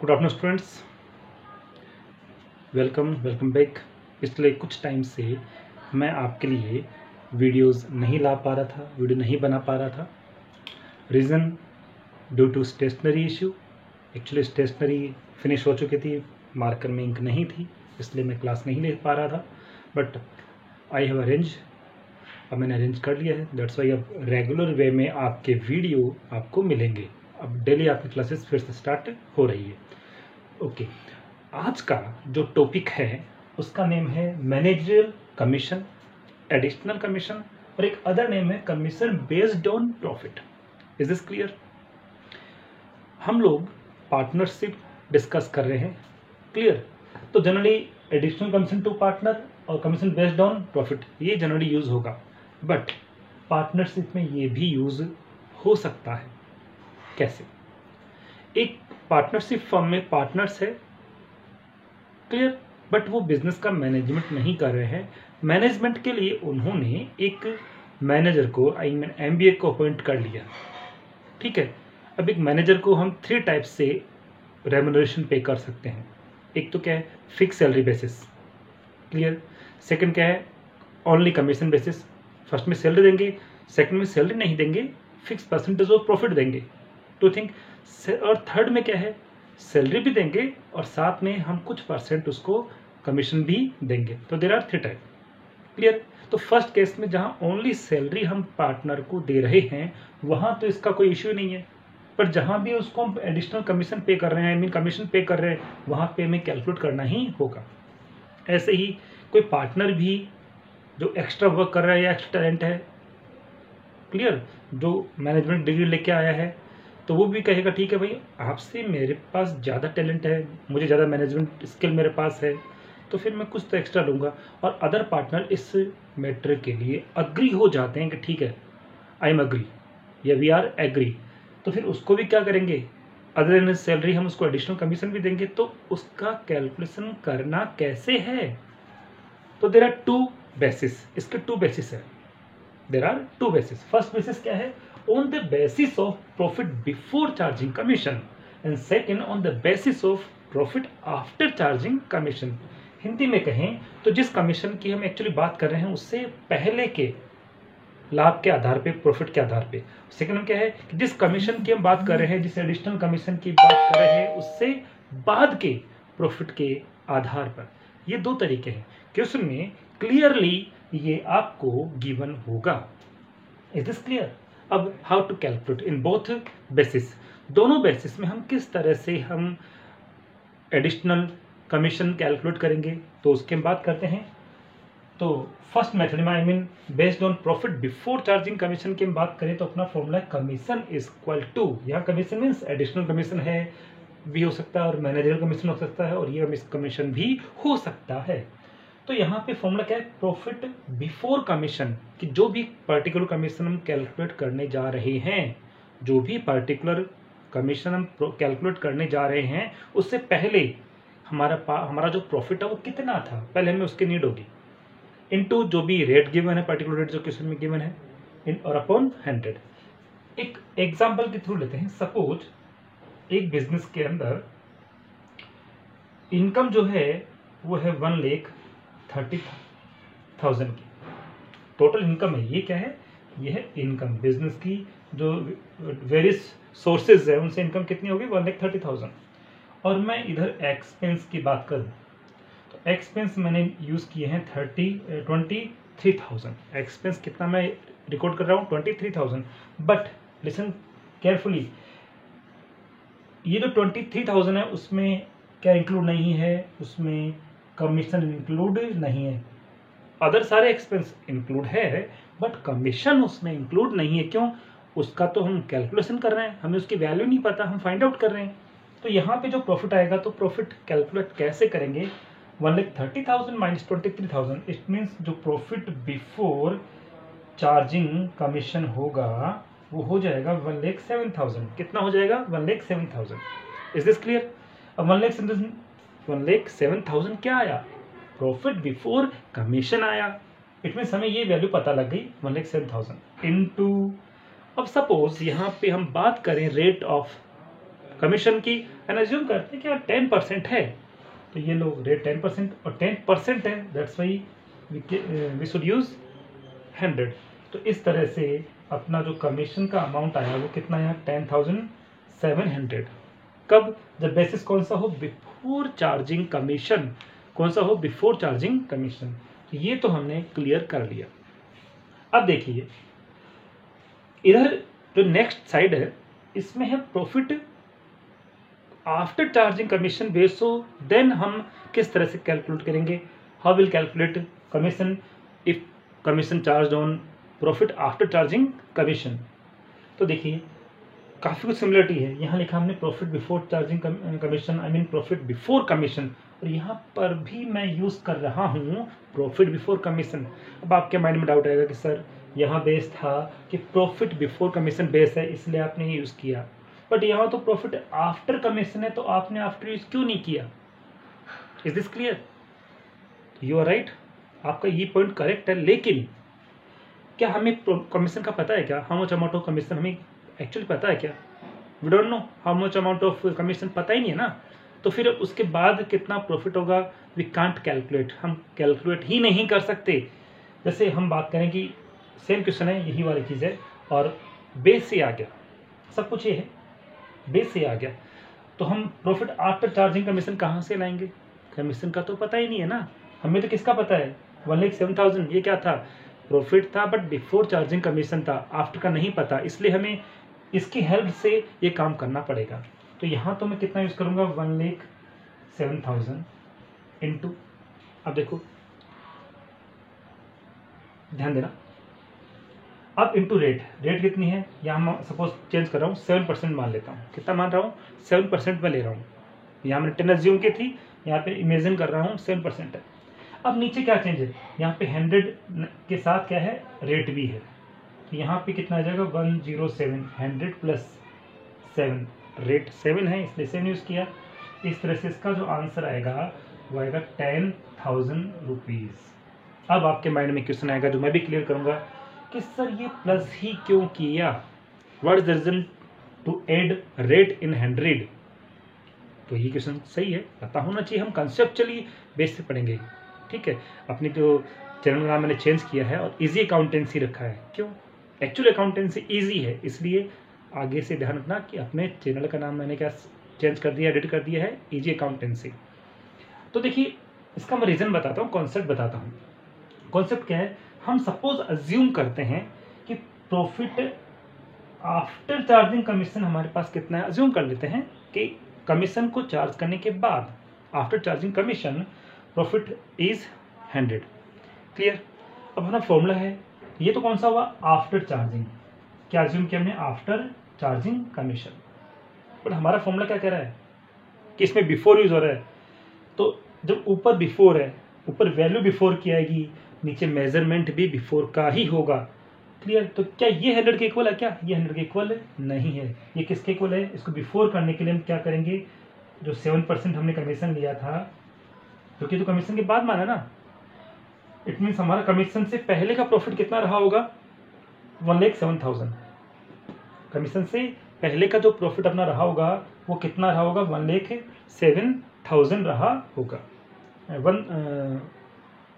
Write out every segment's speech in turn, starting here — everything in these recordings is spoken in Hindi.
Good afternoon students, welcome back. पिछले कुछ टाइम से मैं आपके लिए वीडियोस नहीं ला पा रहा था, वीडियो नहीं बना पा रहा था। Reason due to stationery issue. Actually stationery finish हो चुकी थी, मार्कर में इंक नहीं थी, इसलिए मैं क्लास नहीं ले पा रहा था। बट आई हैव अरेंज, अब मैंने अरेंज कर लिया है। दैट्स वाई अब रेगुलर वे में आपके वीडियो आपको मिलेंगे। अब डेली आपकी क्लासेस फिर से स्टार्ट हो रही है। ओके, आज का जो टॉपिक है उसका नेम है मैनेजरियल कमीशन, एडिशनल कमीशन, और एक अदर नेम है commission based on profit. Is this clear? हम लोग पार्टनरशिप डिस्कस कर रहे हैं। क्लियर? तो generally additional commission to partner और कमीशन बेस्ड ऑन प्रॉफिट ये जनरली यूज होगा, बट पार्टनरशिप में ये भी यूज हो सकता है। कैसे? एक पार्टनरशिप फर्म में पार्टनर्स है, क्लियर, बट वो बिजनेस का मैनेजमेंट नहीं कर रहे हैं। मैनेजमेंट के लिए उन्होंने एक मैनेजर को, आई मीन एमबीए को अपॉइंट कर लिया। ठीक है, अब एक मैनेजर को हम 3 टाइप से रेम्युनरेशन पे कर सकते हैं। एक तो क्या है, fix salary basis, clear. Second क्या है, ओनली कमीशन बेसिस। फर्स्ट में सैलरी देंगे, सेकंड में सैलरी नहीं देंगे, फिक्स परसेंटेज ऑफ प्रॉफिट देंगे, टू थिंक। और थर्ड में क्या है, सैलरी भी देंगे और साथ में हम कुछ परसेंट उसको कमीशन भी देंगे। तो देयर आर 3 टाइप, क्लियर। तो फर्स्ट केस में जहां ओनली सैलरी हम पार्टनर को दे रहे हैं वहां तो इसका कोई इश्यू नहीं है, पर जहां भी उसको हम एडिशनल कमीशन पे कर रहे हैं, आई मीन कमीशन पे कर रहे हैं, वहां पे हमें कैलकुलेट करना ही होगा। ऐसे ही कोई पार्टनर भी जो एक्स्ट्रा वर्क कर रहा है या एक्स्ट्रा टैलेंट है, क्लियर, जो मैनेजमेंट डिग्री लेके आया है, तो वो भी कहेगा ठीक है भाई, आपसे मेरे पास ज़्यादा टैलेंट है, मुझे ज़्यादा मैनेजमेंट स्किल मेरे पास है, तो फिर मैं कुछ तो एक्स्ट्रा लूँगा। और अदर पार्टनर इस मैटर के लिए अग्री हो जाते हैं कि ठीक है, आई एम अग्री या वी आर एग्री, तो फिर उसको भी क्या करेंगे, अदर देन सैलरी हम उसको एडिशनल कमीशन भी देंगे। तो उसका कैलकुलेशन करना कैसे है? तो देर आर 2 बेसिस, इसके 2 बेसिस है। There are 2 basis. First basis क्या है, on the basis of profit before charging commission, and second on the basis of profit after charging commission। Hindi में कहें तो जिस कमीशन की हम एक्चुअली बात कर रहे हैं उससे पहले के लाभ के आधार पे, प्रॉफिट के आधार पे। सेकंड क्या है कि जिस कमीशन की हम बात कर रहे हैं, जिस एडिशनल कमीशन की बात कर रहे हैं, उससे बाद के प्रॉफिट के आधार पर। ये 2 तरीके हैं। क्वेश्चन में क्लियरली ये आपको गिवन होगा। Is this clear? अब how to calculate in both basis, दोनों बेसिस में हम किस तरह से हम एडिशनल कमीशन कैलकुलेट करेंगे, तो उसके हम बात करते हैं। तो फर्स्ट मेथड में, I mean based on profit before charging commission की हम बात करें तो अपना फॉर्मूला है कमीशन इज इक्वल टू, यहाँ कमीशन मीन्स एडिशनल कमीशन है भी हो सकता है और मैनेजरियल कमीशन हो सकता है और ये कमीशन भी हो सकता है। तो यहाँ पे फॉर्मूला क्या है, प्रॉफिट बिफोर कमीशन, कि जो भी पर्टिकुलर कमीशन हम कैलकुलेट करने जा रहे हैं, जो भी पर्टिकुलर कमीशन हम कैलकुलेट करने जा रहे हैं, उससे पहले हमारा जो प्रॉफिट है वो कितना था, पहले हमें उसकी नीड होगी, इनटू जो भी रेट गिवन है, पर्टिकुलर रेट जो क्वेश्चन में गिवन है, इन और अपॉन 100। एक एग्जाम्पल के थ्रू लेते हैं। सपोज एक बिजनेस के अंदर इनकम जो है वो है 1,30,000 की टोटल इनकम है। ये क्या है, ये है इनकम बिजनेस की, जो वेरियस सोर्सेज है उनसे इनकम कितनी होगी, 1,30,000। और मैं इधर एक्सपेंस की बात करूं तो एक्सपेंस मैंने यूज किए हैं 23,000। एक्सपेंस कितना मैं रिकॉर्ड कर रहा हूँ, 23,000। बट लिसन केयरफुली, ये जो 23,000 है उसमें क्या इंक्लूड नहीं है, उसमें कमीशन इंक्लूड नहीं है। अदर सारे एक्सपेंस इंक्लूड है बट कमीशन उसमें इंक्लूड नहीं है। क्यों? उसका तो हम कैलकुलेशन कर रहे हैं, हमें उसकी वैल्यू नहीं पता, हम फाइंड आउट कर रहे हैं। तो यहाँ पे जो प्रॉफिट आएगा तो प्रॉफिट कैलकुलेट कैसे करेंगे, 1,30,000 माइनस 23,000, इट मीन्स जो प्रॉफिट बिफोर चार्जिंग कमीशन होगा वो हो जाएगा 1,07,000। कितना हो जाएगा, 1,07,000। Is this clear? अब 1,07,000 क्या आया, प्रॉफिट बिफोर कमीशन आया। इट मीन्स हमें ये वैल्यू पता लग गई, 1,07,000 इनटू। अब सपोज यहाँ पे हम बात करें रेट ऑफ कमीशन की, एंड अज्यूम करते हैं कि 10% है, तो ये लो रेट 10% और 10% है, that's why we should use 100। तो इस तरह से अपना जो कमीशन का अमाउंट आया वो कितना आया, 10,700। कब, जब बेसिस कौन सा हो, बिफोर चार्जिंग कमीशन, कौन सा हो, बिफोर चार्जिंग कमीशन। ये तो हमने क्लियर कर लिया। अब देखिए इधर जो नेक्स्ट साइड है इसमें है profit after charging commission base हो, देन हम किस तरह से कैलकुलेट करेंगे, how will calculate commission if commission charge on profit after charging commission. तो देखिए काफ़ी कुछ सिमिलरिटी है, यहाँ लिखा हमने profit before charging commission, I mean profit before commission, और यहाँ पर भी मैं यूज़ कर रहा हूँ प्रॉफिट बिफोर कमीशन। अब आपके माइंड में डाउट आएगा कि सर यहाँ बेस था कि प्रॉफिट बिफोर कमीशन बेस है इसलिए आपने ये यूज़ किया, बट यहाँ तो प्रॉफिट आफ्टर कमीशन है तो आपने आफ्टर यूज क्यों नहीं किया। Is this clear? You are right, आपका ये पॉइंट करेक्ट है, लेकिन क्या हमें कमीशन का पता है क्या, how much amount of commission हमें एक्चुअली पता है क्या? We don't know how much amount of commission, पता ही नहीं है ना, तो फिर उसके बाद कितना प्रॉफिट होगा वी कांट कैलकुलेट, हम कैलकुलेट ही नहीं कर सकते। जैसे हम बात करें कि सेम क्वेश्चन है, यही वाली चीज़ है, और बेस से आ गया, सब कुछ ये है, बेस से आ गया, तो हम प्रॉफिट आफ्टर चार्जिंग कमीशन कहाँ से लाएंगे? कमीशन का तो पता ही नहीं है ना, हमें तो किसका पता है, 1,07,000 ये क्या था, प्रॉफिट था, बट बिफोर चार्जिंग कमीशन था, आफ्टर का नहीं पता, इसलिए हमें इसकी हेल्प से ये काम करना पड़ेगा। तो यहाँ तो मैं कितना यूज़ करूँगा, 1,07,000 इंटू, अब देखो ध्यान देना, अब इंटू रेट, रेट कितनी है, यहाँ मैं सपोज चेंज कर रहा हूँ 7% मान लेता हूँ, कितना मान रहा हूँ 7% में ले रहा हूँ, यहाँ मैंने 10 अज्यूम की थी, यहाँ पे इमेजिन कर रहा हूँ 7% है। अब नीचे क्या चेंज है, यहाँ पे 100 के साथ क्या है, रेट भी है, तो यहाँ पे कितना आ जाएगा 107, 100 प्लस 7, रेट 7 है इसलिए 7 यूज़ किया। इस तरह से इसका जो आंसर आएगा वो आएगा 10,000 रुपीज़। अब आपके माइंड में क्वेश्चन आएगा जो मैं भी क्लियर करूँगा कि सर ये प्लस ही क्यों किया, what is the reason to add rate in 100। तो ये क्वेश्चन सही है, पता होना चाहिए, हम कंसेप्चुअली बेस से पढ़ेंगे, ठीक है। अपनी जो चैनल का नाम मैंने चेंज किया है और इजी अकाउंटेंसी रखा है, क्यों, एक्चुअल अकाउंटेंसी इजी है, इसलिए आगे से ध्यान रखना कि अपने चैनल का नाम मैंने क्या चेंज कर दिया, एडिट कर दिया है, इजी अकाउंटेंसी। तो देखिए इसका मैं रीज़न बताता हूँ, कॉन्सेप्ट बताता हूँ। कॉन्सेप्ट क्या है, हम सपोज अज्यूम करते हैं कि प्रॉफिट आफ्टर चार्जिंग कमीशन हमारे पास कितना है, अज्यूम कर लेते हैं कि कमीशन को चार्ज करने के बाद after charging commission profit is 100, clear. अब अपना फॉर्मूला है, ये तो कौन सा हुआ, आफ्टर चार्जिंग, क्या अज्यूम किया हमने, आफ्टर चार्जिंग कमीशन, बट हमारा फॉर्मूला क्या कह रहा है कि इसमें बिफोर यूज हो रहा है, तो जब ऊपर बिफोर है, ऊपर वैल्यू बिफोर की आएगी, नीचे मेजरमेंट भी बिफोर का ही होगा, क्लियर। तो क्या ये 100 के इक्वल है, क्या ये 100 के इक्वल नहीं है, ये किसके इक्वल है, इसको बिफोर करने के लिए हम क्या करेंगे, जो 7% हमने कमीशन लिया था, क्योंकि तो कमीशन के बाद माना ना, इट मीन्स हमारा कमीशन से पहले का प्रॉफिट कितना रहा होगा, 1,07,000, कमीशन से पहले का जो प्रॉफिट अपना रहा होगा वो कितना रहा होगा, 1,07,000 रहा होगा,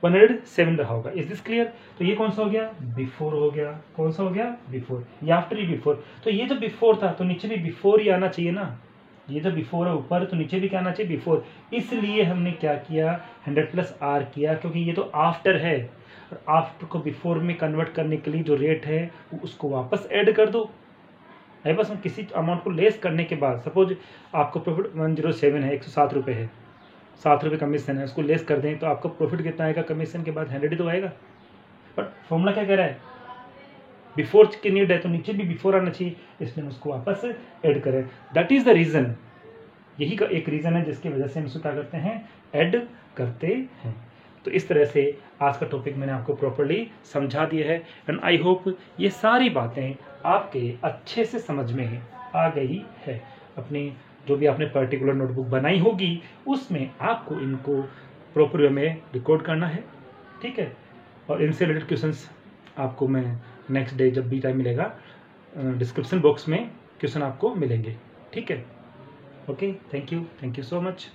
107 रहा होगा। Is this clear? तो ये कौन सा हो गया, बिफोर हो गया, कौन सा हो गया, बिफोर, या आफ्टर ही बिफोर। तो ये जब बिफोर था तो नीचे भी बिफोर ही आना चाहिए ना, ये जब बिफोर है ऊपर तो नीचे भी क्या आना चाहिए, बिफोर, इसलिए हमने क्या किया 100 प्लस आर किया, क्योंकि ये तो आफ्टर है, और आफ्टर को बिफोर में कन्वर्ट करने के लिए जो रेट है उसको वापस ऐड कर दो, है बस। हम किसी अमाउंट को लेस करने के बाद, सपोज आपको प्रॉफिट 107 है, 107 रुपये है, 7 रुपये कमीशन है, उसको लेस कर दें तो आपका प्रॉफिट कितना आएगा, कमीशन के बाद 100 ही तो आएगा। बट फॉर्मूला क्या कह रहा है, बिफोर की नीड है तो नीचे भी बिफोर आना चाहिए, इसलिए हम उसको वापस ऐड करें, दैट इज द रीज़न, यही का एक रीज़न है जिसकी वजह से हम इसको क्या करते हैं, ऐड करते हैं। तो इस तरह से आज का टॉपिक मैंने आपको प्रॉपर्ली समझा दिया है, एंड आई होप ये सारी बातें आपके अच्छे से समझ में आ गई है। अपनी जो भी आपने पर्टिकुलर नोटबुक बनाई होगी उसमें आपको इनको प्रॉपर वे में रिकॉर्ड करना है, ठीक है। और इनसे रिलेटेड क्वेश्चंस आपको मैं नेक्स्ट डे जब भी टाइम मिलेगा डिस्क्रिप्शन बॉक्स में क्वेश्चन आपको मिलेंगे, ठीक है। Okay, thank you so much.